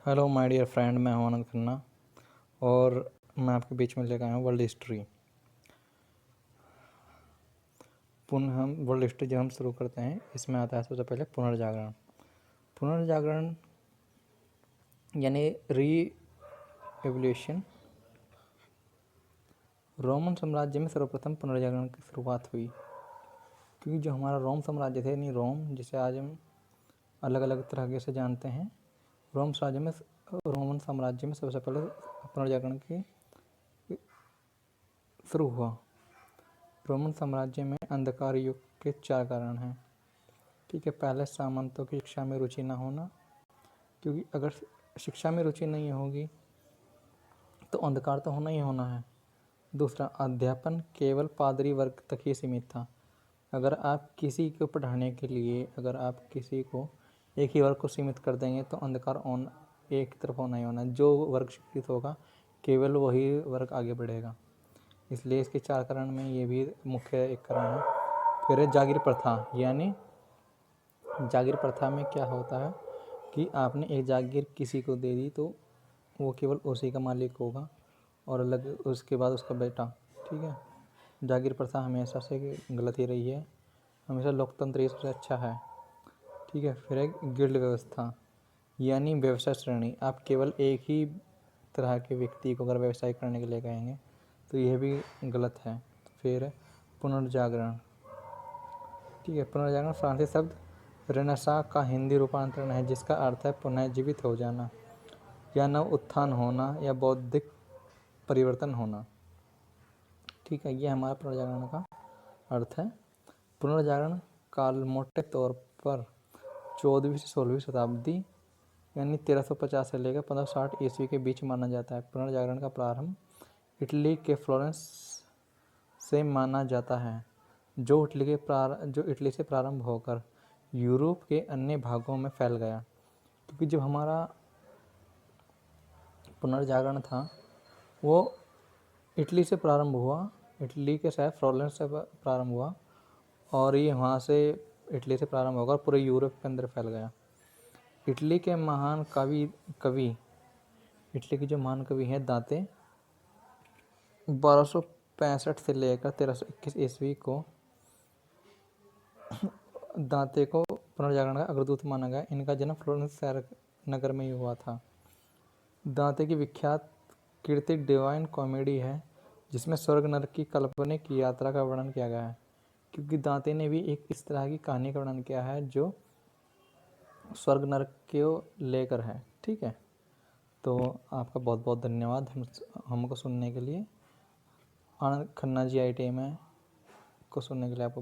Hello my dear friend, मैं हूं आनंद खन्ना और मैं आपके बीच में लेकर आया हूँ वर्ल्ड हिस्ट्री। हम वर्ल्ड हिस्ट्री जब हम शुरू करते हैं, इसमें आता है सबसे पहले पुनर्जागरण। पुनर्जागरण यानी री एवोल्यूशन। रोमन साम्राज्य में सर्वप्रथम पुनर्जागरण की शुरुआत हुई, क्योंकि जो हमारा रोम साम्राज्य थे, यानी रोम जिसे आज हम अलग अलग तरह से जानते हैं, रोमन साम्राज्य में सबसे पहले पुनर्जागरण की शुरू हुआ। रोमन साम्राज्य में अंधकार युग के 4 कारण हैं। ठीक है, पहले सामंतों की शिक्षा में रुचि न होना, क्योंकि अगर शिक्षा में रुचि नहीं होगी तो अंधकार तो होना ही होना है। दूसरा, अध्यापन केवल पादरी वर्ग तक ही सीमित था। अगर आप किसी को पढ़ाने के लिए किसी को एक ही वर्ग को सीमित कर देंगे तो अंधकार एक तरफ होना ही होना है। जो वर्ग शिक्षित होगा केवल वही वर्ग आगे बढ़ेगा। इसलिए इसके 4 कारण में ये भी मुख्य एक कारण है। फिर है जागीर प्रथा। यानी जागीर प्रथा में क्या होता है कि आपने एक जागीर किसी को दे दी तो वो केवल उसी का मालिक होगा और अलग उसके बाद उसका बेटा। ठीक है, जागीर प्रथा हमेशा से गलत ही रही है, हमेशा लोकतंत्र ये सबसे अच्छा है। ठीक है, फिर है गिल्ड व्यवस्था, यानी व्यवसाय श्रेणी। आप केवल एक ही तरह के व्यक्ति को अगर व्यवसाय करने के लिए कहेंगे तो यह भी गलत है। फिर पुनर्जागरण। ठीक है, पुनर्जागरण फ्रांसीसी शब्द रेनेसां का हिंदी रूपांतरण है, जिसका अर्थ है पुनः जीवित हो जाना या नव उत्थान होना या बौद्धिक परिवर्तन होना। ठीक है, ये हमारा पुनर्जागरण का अर्थ है। पुनर्जागरण काल मोटे तौर पर 14वीं से 16वीं शताब्दी यानी 1350 से लेकर 1560 ईस्वी के बीच माना जाता है। पुनर्जागरण का प्रारंभ इटली के फ्लोरेंस से माना जाता है, जो इटली से प्रारंभ होकर यूरोप के अन्य भागों में फैल गया। क्योंकि जब हमारा पुनर्जागरण था वो इटली से प्रारंभ हुआ, इटली के शहर फ्लोरेंस से प्रारंभ हुआ और ये वहाँ से इटली से प्रारंभ होकर पूरे यूरोप के अंदर फैल गया। इटली के जो महान कवि हैं दांते, 1265 से लेकर 1321 ईस्वी को दांते को पुनर्जागरण का अग्रदूत माना गया। इनका जन्म फ्लोरेंस शहर नगर में ही हुआ था। दांते की विख्यात कृति डिवाइन कॉमेडी है, जिसमें स्वर्ग नरक की काल्पनिक यात्रा का वर्णन किया गया है। क्योंकि दांते ने भी एक इस तरह की कहानी का वर्णन किया है जो स्वर्ग नरक को लेकर है। ठीक है, तो आपका बहुत बहुत धन्यवाद हमको सुनने के लिए। आनंद खन्ना जी IIT में को सुनने के लिए आपको